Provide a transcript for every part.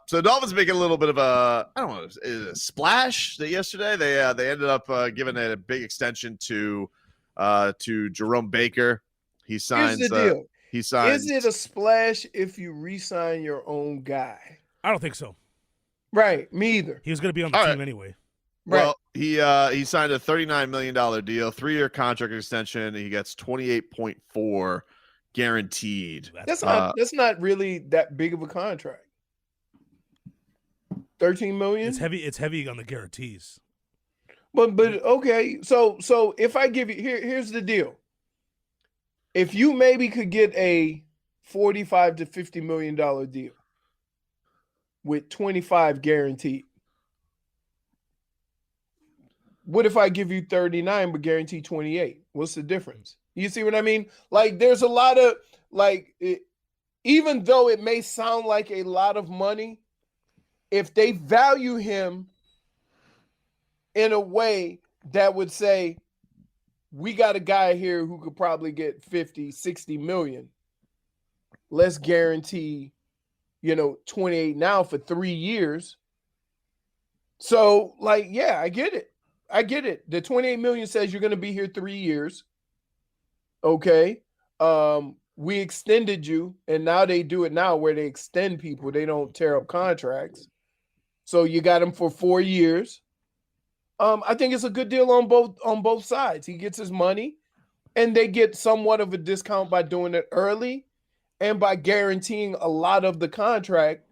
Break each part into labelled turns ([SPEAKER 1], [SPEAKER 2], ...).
[SPEAKER 1] So the Dolphins making a little bit of a splash yesterday. They ended up giving a big extension to Jerome Baker. He signs.
[SPEAKER 2] Here's the deal.
[SPEAKER 1] He signs.
[SPEAKER 2] Is it a splash if you re-sign your own guy?
[SPEAKER 3] I don't think so.
[SPEAKER 2] Right, me either.
[SPEAKER 3] He was going to be on the team anyway.
[SPEAKER 1] Well, he signed a $39 million deal, 3-year contract extension. He gets 28.4 guaranteed.
[SPEAKER 2] That's not really that big of a contract. 13 million.
[SPEAKER 3] It's heavy on the guarantees.
[SPEAKER 2] But okay. So if I give you here's the deal. If you maybe could get a $45 to $50 million deal with 25 guaranteed. What if I give you 39 but guarantee 28? What's the difference? You see what I mean? Like there's a lot of even though it may sound like a lot of money, if they value him in a way that would say, we got a guy here who could probably get 50, 60 million. Let's guarantee, 28 now for 3 years. So, yeah, I get it. The 28 million says you're going to be here 3 years. Okay. We extended you, and now they do it now where they extend people. They don't tear up contracts. So you got him for 4 years. I think it's a good deal on both sides. He gets his money, and they get somewhat of a discount by doing it early, and by guaranteeing a lot of the contract,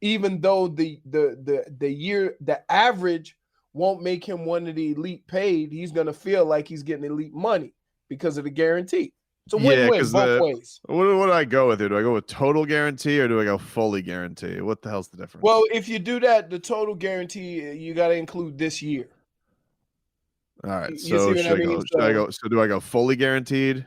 [SPEAKER 2] even though the average won't make him one of the elite paid. He's going to feel like he's getting elite money because of the guarantee. So win-win both ways.
[SPEAKER 1] What do I go with here? Do I go with total guarantee or do I go fully guarantee? What the hell's the difference?
[SPEAKER 2] Well, if you do that, the total guarantee, you got to include this year.
[SPEAKER 1] All right. So do I go fully guaranteed?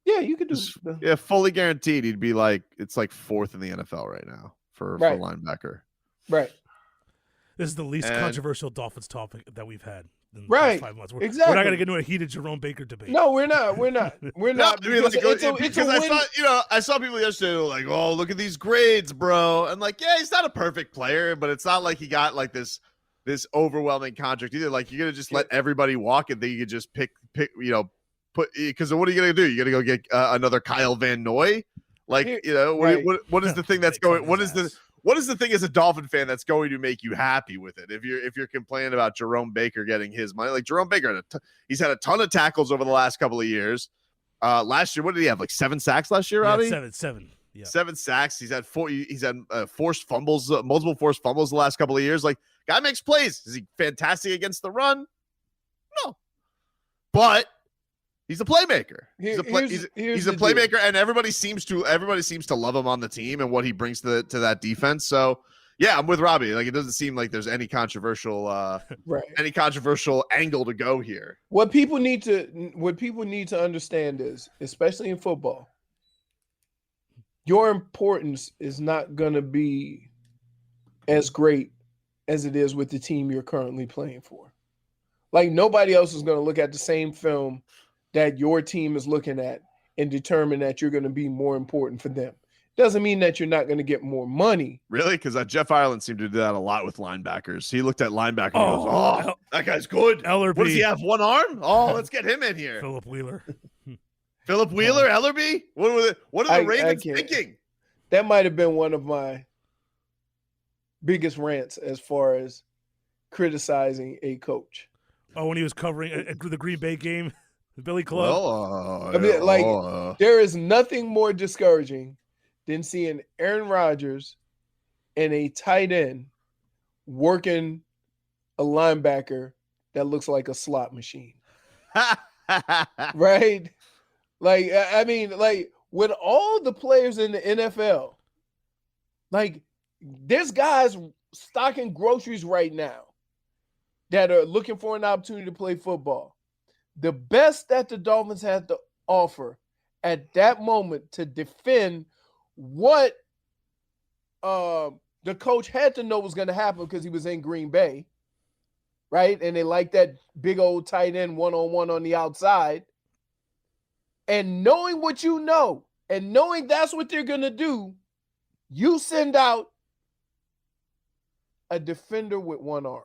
[SPEAKER 2] Yeah, you could do.
[SPEAKER 1] Fully guaranteed. He'd be it's like fourth in the NFL right now for linebacker.
[SPEAKER 2] Right.
[SPEAKER 3] This is the least controversial Dolphins topic that we've had in the
[SPEAKER 2] past
[SPEAKER 3] 5 months.
[SPEAKER 2] Exactly.
[SPEAKER 3] We're not going to get into a heated Jerome Baker debate.
[SPEAKER 2] No, we're not.
[SPEAKER 1] I saw people yesterday like, oh, look at these grades, bro. And he's not a perfect player, but it's not like he got this overwhelming contract either. Like you're gonna just let everybody walk, and then you could just pick, because what are you gonna do? You're gonna go get another Kyle Van Noy? What is the thing that's going? What is the thing as a Dolphin fan that's going to make you happy with it? If you're complaining about Jerome Baker getting his money, like Jerome Baker, he's had a ton of tackles over the last couple of years. Last year, what did he have? 7 sacks last year, Robbie?
[SPEAKER 3] 7. Yeah. 7
[SPEAKER 1] sacks. He's had forced fumbles, multiple forced fumbles the last couple of years. Guy makes plays. Is he fantastic against the run? No, but he's a playmaker. He's a playmaker, and everybody seems to love him on the team and what he brings to that defense. So yeah, I'm with Robbie. It doesn't seem like there's any controversial angle to go here.
[SPEAKER 2] What people need to understand is, especially in football, your importance is not going to be as great as it is with the team you're currently playing for. Nobody else is going to look at the same film that your team is looking at and determine that you're going to be more important for them. Doesn't mean that you're not going to get more money.
[SPEAKER 1] Really? Because Jeff Ireland seemed to do that a lot with linebackers. He looked at linebacker and goes, that guy's good.
[SPEAKER 3] Ellerby.
[SPEAKER 1] What does he have, one arm? Oh, let's get him in here.
[SPEAKER 3] Philip Wheeler,
[SPEAKER 1] Ellerby? What are the Ravens thinking?
[SPEAKER 2] That might have been one of my biggest rants as far as criticizing a coach.
[SPEAKER 3] Oh, when he was covering the Green Bay game, the Billy Club.
[SPEAKER 2] There is nothing more discouraging than seeing Aaron Rodgers and a tight end working a linebacker that looks like a slot machine. Right? With all the players in the NFL, there's guys stocking groceries right now that are looking for an opportunity to play football. The best that the Dolphins had to offer at that moment to defend what the coach had to know was going to happen because he was in Green Bay, right? And they like that big old tight end one-on-one on the outside. And knowing what you know and knowing that's what they're going to do, you send out a defender with one arm.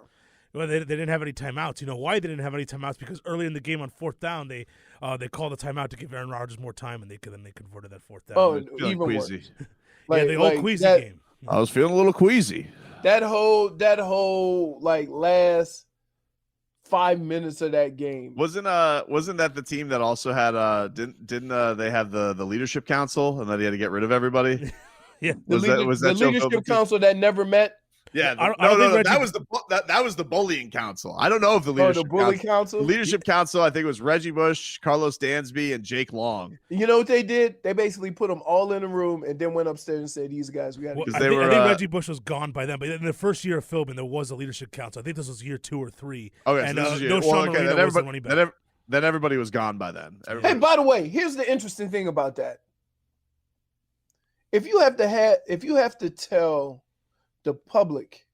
[SPEAKER 3] Well, they didn't have any timeouts. You know why they didn't have any timeouts? Because early in the game on fourth down, they called a timeout to give Aaron Rodgers more time, and then they converted that fourth down.
[SPEAKER 2] Oh, even worse.
[SPEAKER 3] The old queasy game.
[SPEAKER 1] I was feeling a little queasy.
[SPEAKER 2] That whole like last 5 minutes of that game.
[SPEAKER 1] Wasn't that the team that also had didn't they have the leadership council and that he had to get rid of everybody?
[SPEAKER 3] Yeah.
[SPEAKER 1] Was that
[SPEAKER 2] the leadership council that never met?
[SPEAKER 1] Yeah, that was the bullying council. I don't know if the leadership council. I think it was Reggie Bush, Carlos Dansby, and Jake Long.
[SPEAKER 2] You know what they did? They basically put them all in a room and then went upstairs and said, "These guys, we got to."
[SPEAKER 3] I think Reggie Bush was gone by then, but in the first year of Philbin, there was a leadership council. I think this was year 2 or 3.
[SPEAKER 1] Okay,
[SPEAKER 3] and
[SPEAKER 1] so this is
[SPEAKER 3] no Sean Marino wasn't running back.
[SPEAKER 1] Then everybody was gone by then.
[SPEAKER 2] Hey, by the way, here's the interesting thing about that. If you have to tell the public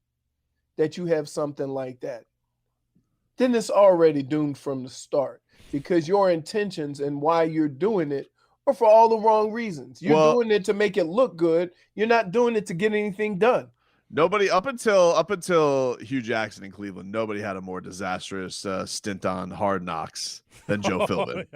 [SPEAKER 2] that you have something like that, then it's already doomed from the start because your intentions and why you're doing it are for all the wrong reasons. You're doing it to make it look good. You're not doing it to get anything done.
[SPEAKER 1] Nobody up until Hugh Jackson in Cleveland, nobody had a more disastrous stint on Hard Knocks than Joe Philbin.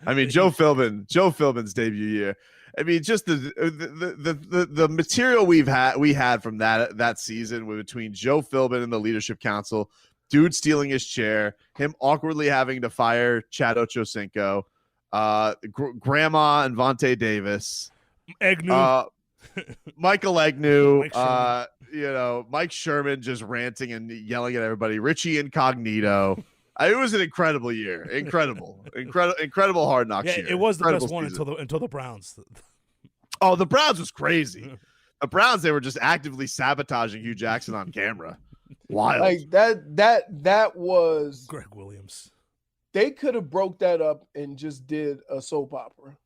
[SPEAKER 1] I mean, Joe Philbin's debut year. I mean, just the material we had from that season between Joe Philbin and the leadership council, dude stealing his chair, him awkwardly having to fire Chad Ochocinco, Grandma and Vontae Davis,
[SPEAKER 3] Agnew.
[SPEAKER 1] Michael Agnew, Mike Sherman just ranting and yelling at everybody, Richie Incognito. It was an incredible year. Incredible Hard Knocks year.
[SPEAKER 3] It was the best one
[SPEAKER 1] season.
[SPEAKER 3] until the Browns.
[SPEAKER 1] Oh, the Browns was crazy. The Browns, they were just actively sabotaging Hugh Jackson on camera. Wild.
[SPEAKER 2] Like that was
[SPEAKER 3] Greg Williams.
[SPEAKER 2] They could have broke that up and just did a soap opera.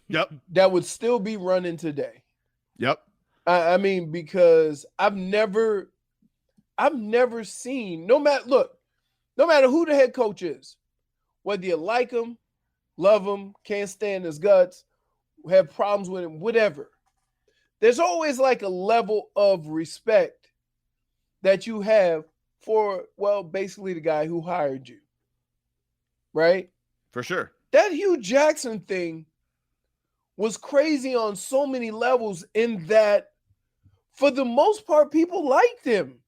[SPEAKER 1] Yep.
[SPEAKER 2] That would still be running today.
[SPEAKER 1] Yep.
[SPEAKER 2] I mean, because I've never seen, no matter who the head coach is, whether you like him, love him, can't stand his guts, have problems with him, whatever, there's always like a level of respect that you have for, basically the guy who hired you. Right?
[SPEAKER 1] For sure.
[SPEAKER 2] That Hugh Jackson thing was crazy on so many levels in that, for the most part, people liked him.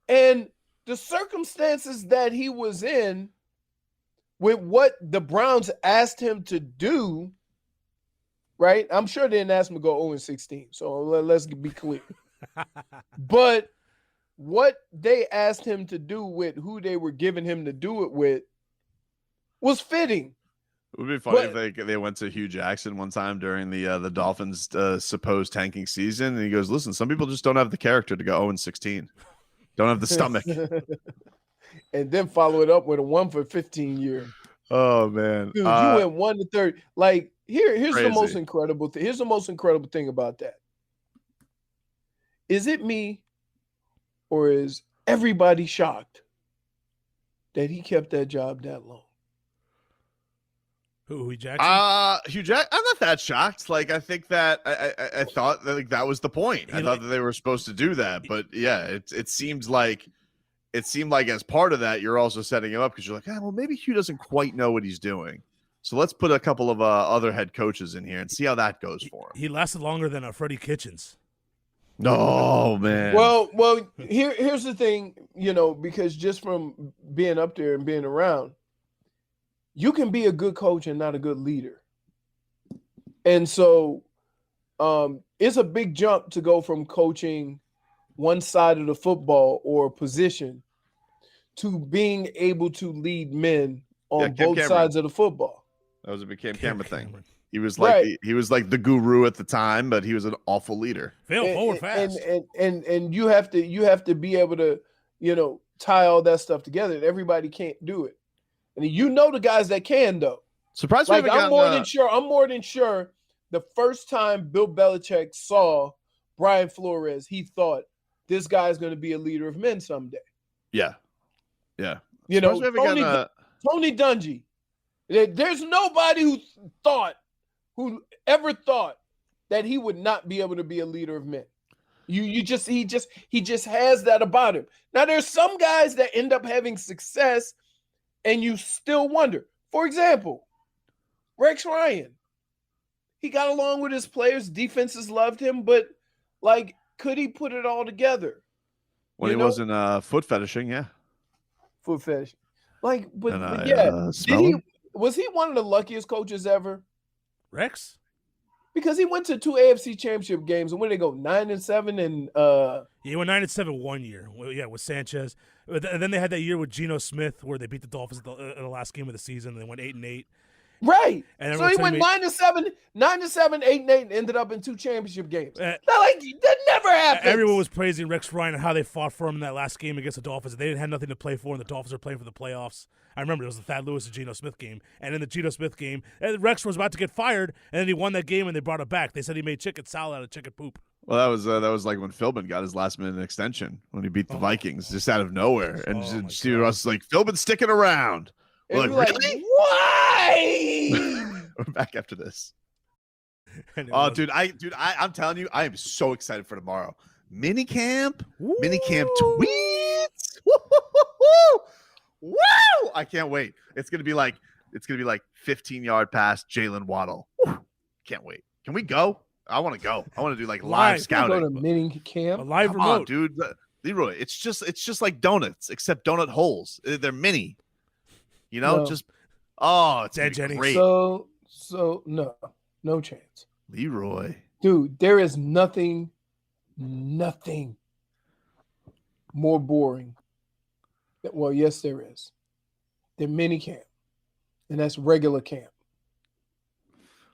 [SPEAKER 2] And the circumstances that he was in with what the Browns asked him to do, right? I'm sure they didn't ask him to go 0-16, so let's be clear. But what they asked him to do with who they were giving him to do it with was fitting.
[SPEAKER 1] It would be funny if they went to Hugh Jackson one time during the Dolphins' supposed tanking season, and he goes, "Listen, some people just don't have the character to go 0-16, don't have the stomach."
[SPEAKER 2] And then follow it up with a 1-for-15 year.
[SPEAKER 1] Oh man,
[SPEAKER 2] dude, you went 1-30. Like here's
[SPEAKER 1] crazy.
[SPEAKER 2] The most incredible thing. Here's the most incredible thing about that. Is it me, or is everybody shocked that he kept that job that long?
[SPEAKER 3] Who, Hugh Jackson?
[SPEAKER 1] Hugh Jackson. I'm not that shocked. Like, I think that I thought that that was the point. I thought that they were supposed to do that, but yeah, it seemed like as part of that, you're also setting him up because you're like, well, maybe Hugh doesn't quite know what he's doing. So let's put a couple of other head coaches in here and see how that goes for him.
[SPEAKER 3] He lasted longer than Freddie Kitchens.
[SPEAKER 1] No, man.
[SPEAKER 2] Well, here's the thing, because just from being up there and being around, you can be a good coach and not a good leader. And so it's a big jump to go from coaching one side of the football or position to being able to lead men on both sides of the football.
[SPEAKER 1] That was a big Cam Cameron thing. He was like he was like the guru at the time, but he was an awful leader.
[SPEAKER 3] Fail forward fast.
[SPEAKER 2] And you have to be able to, tie all that stuff together. And everybody can't do it. And the guys that can, though.
[SPEAKER 1] Surprised
[SPEAKER 2] I'm more than sure the first time Bill Belichick saw Brian Flores, he thought this guy's going to be a leader of men someday.
[SPEAKER 1] Yeah. Yeah.
[SPEAKER 2] Tony Dungy. There's nobody who ever thought that he would not be able to be a leader of men. He just has that about him. Now there's some guys that end up having success and you still wonder. For example, Rex Ryan. He got along with his players, defenses loved him, but like, could he put it all together?
[SPEAKER 1] When he wasn't foot fetishing, yeah.
[SPEAKER 2] Foot fetish. Like, but
[SPEAKER 1] smelling?
[SPEAKER 2] Was he one of the luckiest coaches ever?
[SPEAKER 3] Rex?
[SPEAKER 2] Because he went to 2 AFC championship games, and when they go 9-7 and
[SPEAKER 3] he went 9-7 one year. With Sanchez. And then they had that year with Geno Smith where they beat the Dolphins in the last game of the season, and they went 8-8.
[SPEAKER 2] Right.
[SPEAKER 3] And
[SPEAKER 2] so he went 9-7, 8-8, and ended up in 2 championship games. That never happened.
[SPEAKER 3] Everyone was praising Rex Ryan and how they fought for him in that last game against the Dolphins. They didn't have nothing to play for, and the Dolphins were playing for the playoffs. I remember it was the Thad Lewis and Geno Smith game. And in the Geno Smith game, Rex was about to get fired, and then he won that game, and they brought it back. They said he made chicken salad out of chicken poop.
[SPEAKER 1] Well, that was like when Philbin got his last-minute extension when he beat the Vikings just out of nowhere. And Steve Ross was like, Philbin's sticking around. We're like, really?
[SPEAKER 2] Why?
[SPEAKER 1] We're back after this. Oh, dude, I'm telling you, I am so excited for tomorrow. Minicamp tweets. Woo! I can't wait. It's gonna be like 15-yard pass Jalen Waddle. Can't wait. Can we go? I want to go. I want to do like live scouting.
[SPEAKER 2] Go to minicamp.
[SPEAKER 3] A live
[SPEAKER 1] Come
[SPEAKER 3] remote,
[SPEAKER 1] on, dude. Leroy, it's just like donuts, except donut holes. They're mini. You know, it's great.
[SPEAKER 2] So no chance.
[SPEAKER 1] Leroy.
[SPEAKER 2] Dude, there is nothing more boring. Well, yes, there is. Than mini camp. And that's regular camp.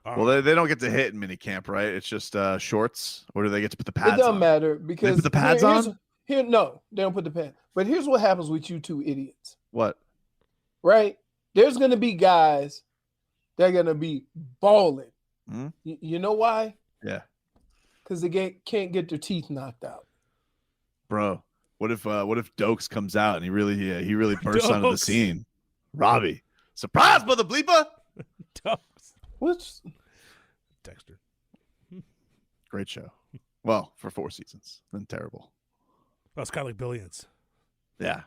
[SPEAKER 1] Well, they don't get to hit in mini camp, right? It's just shorts, or do they get to put the pads on?
[SPEAKER 2] It doesn't matter because
[SPEAKER 1] they put the pads on?
[SPEAKER 2] No, they don't put the pads. But here's what happens with you two idiots.
[SPEAKER 1] What?
[SPEAKER 2] Right? There's going to be guys that are going to be balling.
[SPEAKER 1] Mm-hmm.
[SPEAKER 2] You know why?
[SPEAKER 1] Yeah.
[SPEAKER 2] Because they can't get their teeth knocked out.
[SPEAKER 1] Bro, what if Dokes comes out and he really bursts onto the scene? Robbie, surprise, mother bleeper!
[SPEAKER 3] Dokes.
[SPEAKER 2] What's
[SPEAKER 3] Dexter?
[SPEAKER 1] Great show. Well, for 4 seasons, then terrible.
[SPEAKER 3] Oh, it's kind of like Billions.
[SPEAKER 1] Yeah.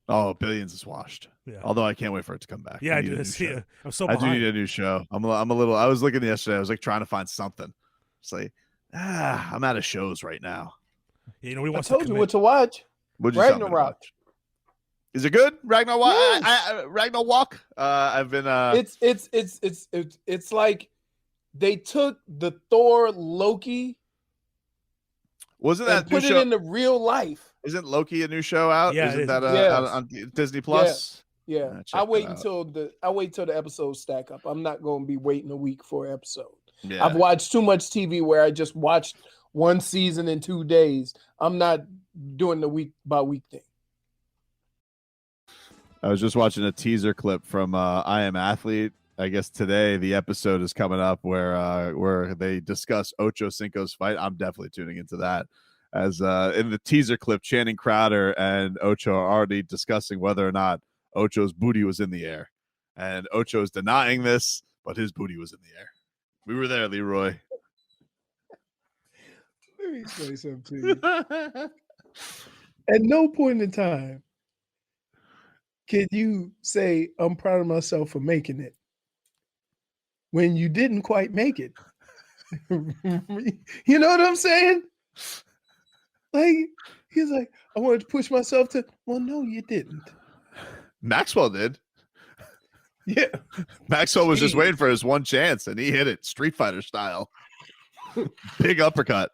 [SPEAKER 1] Oh, Billions is washed.
[SPEAKER 3] Yeah.
[SPEAKER 1] Although I can't wait for it to come back.
[SPEAKER 3] Yeah, I do. Yeah. I'm so
[SPEAKER 1] I
[SPEAKER 3] behind.
[SPEAKER 1] do need a new show. I'm a little. I was looking yesterday. I was like trying to find something. It's like, I'm out of shows right now.
[SPEAKER 3] Yeah, you know, we
[SPEAKER 2] I told you what to watch. Ragnarok.
[SPEAKER 1] Is it good? Ragnarok.
[SPEAKER 2] Yes.
[SPEAKER 1] Ragnarok. I've been.
[SPEAKER 2] It's like they took the Thor Loki.
[SPEAKER 1] Wasn't that
[SPEAKER 2] put it into real life?
[SPEAKER 1] Isn't Loki a new show out?
[SPEAKER 3] Yeah,
[SPEAKER 1] isn't that out on Disney Plus?
[SPEAKER 2] Yeah. I wait until the episodes stack up. I'm not going to be waiting a week for an episode.
[SPEAKER 1] Yeah.
[SPEAKER 2] I've watched too much TV where I just watched one season in 2 days. I'm not doing the week by week thing.
[SPEAKER 1] I was just watching a teaser clip from I Am Athlete. I guess today the episode is coming up where they discuss Ocho Cinco's fight. I'm definitely tuning into that. As in the teaser clip, Channing Crowder and Ocho are already discussing whether or not Ocho's booty was in the air. And Ocho is denying this, but his booty was in the air. We were there, Leroy.
[SPEAKER 2] Let me say something to you. At no point in time can you say, I'm proud of myself for making it, when you didn't quite make it. You know what I'm saying? Like, he's like, I wanted to push myself to, well, no, you didn't.
[SPEAKER 1] Maxwell did.
[SPEAKER 2] Yeah.
[SPEAKER 1] Maxwell was just waiting for his one chance, and he hit it Street Fighter style. Big uppercut.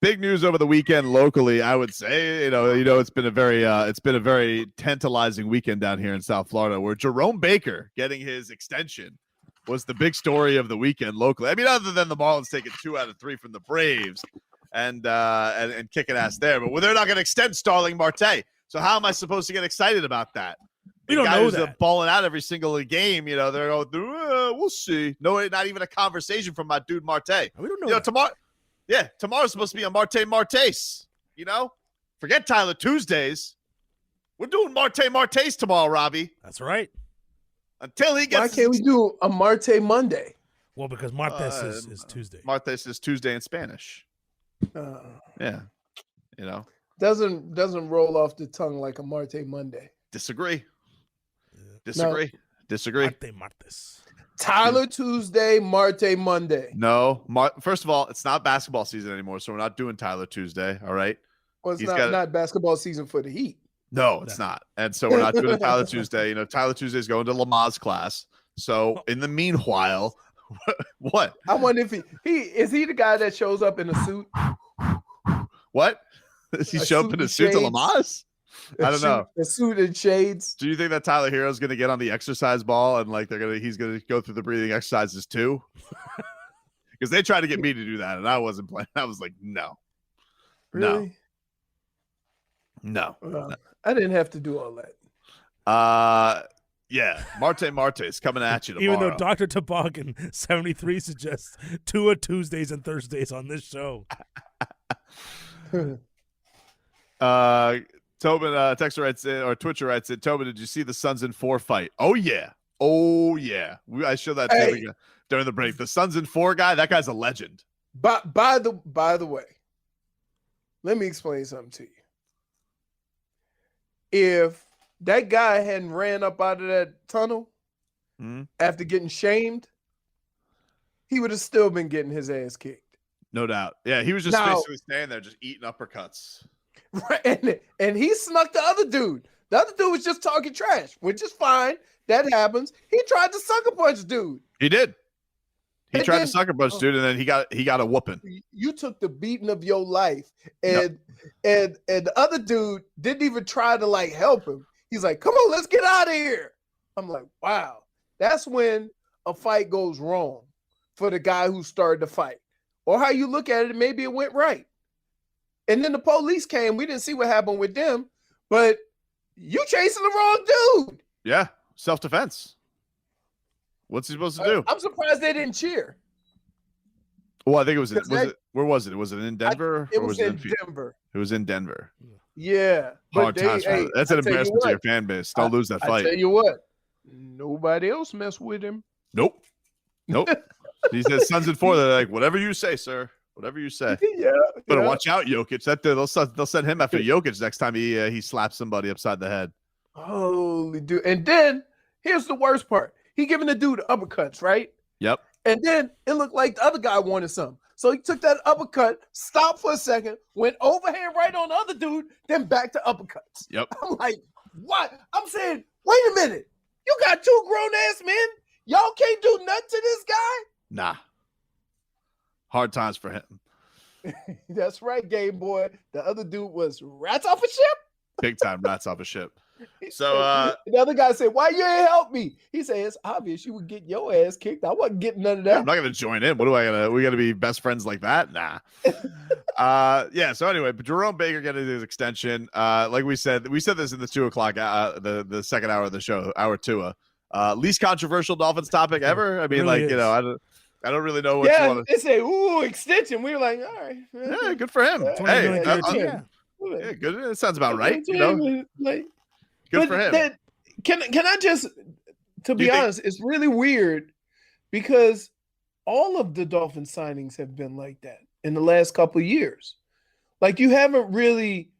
[SPEAKER 1] Big news over the weekend locally, I would say. You know, it's been a very tantalizing weekend down here in South Florida, where Jerome Baker getting his extension was the big story of the weekend locally. I mean, other than the Marlins taking 2 out of 3 from the Braves and kicking ass there, but they're not going to extend Starling Marte. So how am I supposed to get excited about that?
[SPEAKER 3] We don't know that.
[SPEAKER 1] Balling out every single game, you know, they're going, we'll see. No, not even a conversation from my dude Marte.
[SPEAKER 3] We don't know.
[SPEAKER 1] You know, tomorrow. Yeah, tomorrow's supposed to be a Martes. You know, forget Tyler Tuesdays. We're doing Martes tomorrow, Robbie.
[SPEAKER 3] That's right.
[SPEAKER 1] Until he gets.
[SPEAKER 2] Why can't we do a Marte Monday?
[SPEAKER 3] Well, because Martes is Tuesday.
[SPEAKER 1] Martes is Tuesday in Spanish. Yeah. You know.
[SPEAKER 2] Doesn't roll off the tongue like a Marte Monday.
[SPEAKER 1] Disagree.
[SPEAKER 3] Marte Martes.
[SPEAKER 2] Tyler Tuesday, Marte Monday.
[SPEAKER 1] No. First of all, it's not basketball season anymore, so we're not doing Tyler Tuesday. All right.
[SPEAKER 2] Well, it's not basketball season for the Heat.
[SPEAKER 1] No, it's not. And so we're not doing Tyler Tuesday. You know, Tyler Tuesday is going to Lamar's class. So in the meanwhile, what?
[SPEAKER 2] I wonder if is he the guy that shows up in a suit?
[SPEAKER 1] What? Does he show up in a suit to Lamar's? I don't know.
[SPEAKER 2] A suit and shades.
[SPEAKER 1] Do you think that Tyler Hero's going to get on the exercise ball and like he's going to go through the breathing exercises too? Because they tried to get me to do that and I wasn't playing. I was like, no.
[SPEAKER 2] Really?
[SPEAKER 1] No.
[SPEAKER 2] I didn't have to do all that.
[SPEAKER 1] Yeah. Marte is coming at you tomorrow.
[SPEAKER 3] Even though Dr. Toboggan 73 suggests 2 Tuesdays and Thursdays on this show.
[SPEAKER 1] Tobin, Texter writes in, or Twitcher writes in, Tobin, did you see the Suns in 4 fight? Oh, yeah. I showed that during the break. The Suns in 4 guy, that guy's a legend.
[SPEAKER 2] But by the way, let me explain something to you. If that guy hadn't ran up out of that tunnel after getting shamed, he would have still been getting his ass kicked.
[SPEAKER 1] No doubt. Yeah, he was just basically standing there just eating uppercuts.
[SPEAKER 2] Right, and he snuck the other dude. The other dude was just talking trash, which is fine. That happens. He tried to sucker punch dude.
[SPEAKER 1] He did. He tried to sucker punch dude, and then he got a whooping.
[SPEAKER 2] You took the beating of your life, and the other dude didn't even try to like help him. He's like, "Come on, let's get out of here." I'm like, wow. That's when a fight goes wrong for the guy who started the fight. Or how you look at it, maybe it went right. And then the police came. We didn't see what happened with them, but you chasing the wrong dude.
[SPEAKER 1] Yeah, self-defense. What's he supposed to do?
[SPEAKER 2] I'm surprised they didn't cheer.
[SPEAKER 1] Well, I think it was where was it? Was it in Denver?
[SPEAKER 2] It was in Denver.
[SPEAKER 1] It was in Denver.
[SPEAKER 2] Yeah.
[SPEAKER 1] Hard times. That's an embarrassment to your fan base. Don't lose that fight.
[SPEAKER 2] I tell you what, nobody else messed with him.
[SPEAKER 1] Nope. He says Suns in 4. They're like, whatever you say, sir. Whatever you say. Better watch out, Jokic. They'll send him after Jokic next time he slaps somebody upside the head.
[SPEAKER 2] Holy dude. And then here's the worst part. He giving the dude uppercuts, right?
[SPEAKER 1] Yep.
[SPEAKER 2] And then it looked like the other guy wanted something. So he took that uppercut, stopped for a second, went overhand right on the other dude, then back to uppercuts.
[SPEAKER 1] Yep.
[SPEAKER 2] I'm like, what? I'm saying, wait a minute. You got 2 grown-ass men? Y'all can't do nothing to this guy?
[SPEAKER 1] Nah. Hard times for him.
[SPEAKER 2] That's right, Game Boy. The other dude was rats off a ship?
[SPEAKER 1] Big time rats off a ship. So
[SPEAKER 2] the other guy said, why you ain't help me? He said, it's obvious you would get your ass kicked. I wasn't getting none of that.
[SPEAKER 1] I'm not gonna join in. We gotta be best friends like that? Nah. Yeah, so anyway, but Jerome Baker getting his extension. Like we said this in the 2 o'clock the second hour of the show, hour 2. Least controversial Dolphins topic ever. I mean, really is. I don't really know what you want to
[SPEAKER 2] say. Ooh, extension. We were like, all right.
[SPEAKER 1] Yeah, good for him. Hey, yeah, good. It sounds about right. Good for him.
[SPEAKER 2] Can I just, to be honest, it's really weird because all of the Dolphin signings have been like that in the last couple of years. Like you haven't really,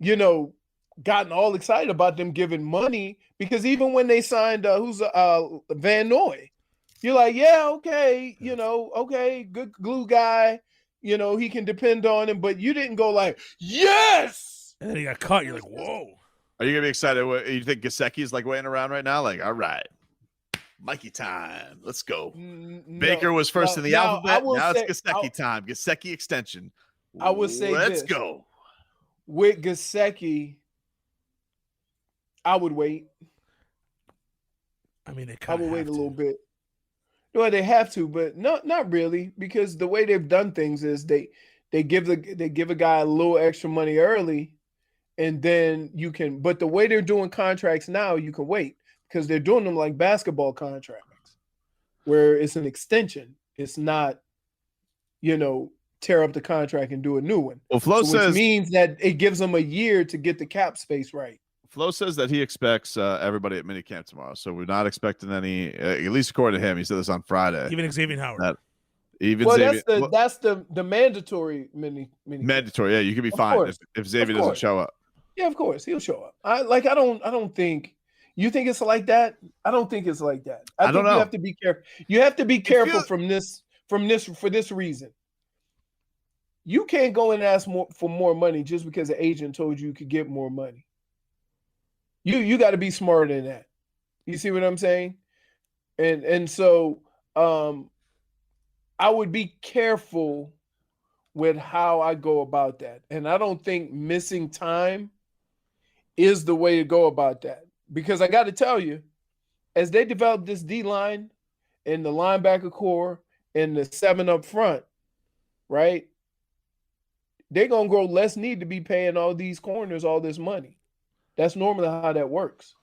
[SPEAKER 2] gotten all excited about them giving money because even when they signed Van Noy, you're like, yeah, okay, okay, good glue guy, he can depend on him, but you didn't go like, yes.
[SPEAKER 3] And then he got caught. You're like, whoa.
[SPEAKER 1] Are you gonna be excited? You think Gesicki is like waiting around right now? Like, all right, Mikey time. Let's go. Baker was first in the alphabet. Now it's Gesicki time. Gesicki extension.
[SPEAKER 2] I would say
[SPEAKER 1] let's go.
[SPEAKER 2] With Gesicki, I would wait.
[SPEAKER 3] I mean,
[SPEAKER 2] I would wait a little bit. Well, they have to, but not really, because the way they've done things is they give a guy a little extra money early, and then you can. But the way they're doing contracts now, you can wait because they're doing them like basketball contracts, where it's an extension. It's not, tear up the contract and do a new one.
[SPEAKER 1] Well, Flo says
[SPEAKER 2] which means that it gives them a year to get the cap space right.
[SPEAKER 1] Flo says that he expects everybody at minicamp tomorrow, so we're not expecting any. At least according to him, he said this on Friday.
[SPEAKER 3] Even Xavier Howard.
[SPEAKER 2] That's the mandatory mini
[SPEAKER 1] mandatory. Yeah, you could be fine if Xavier doesn't show up.
[SPEAKER 2] Yeah, of course he'll show up. I don't think. You think it's like that? I don't think it's like that. I think you have to be careful. You have to be careful for this reason. You can't go and ask for more money just because the agent told you could get more money. You got to be smarter than that. You see what I'm saying? And so I would be careful with how I go about that. And I don't think missing time is the way to go about that. Because I got to tell you, as they develop this D-line and the linebacker core and the 7 up front, right, they're going to grow less need to be paying all these corners all this money. That's normally how that works.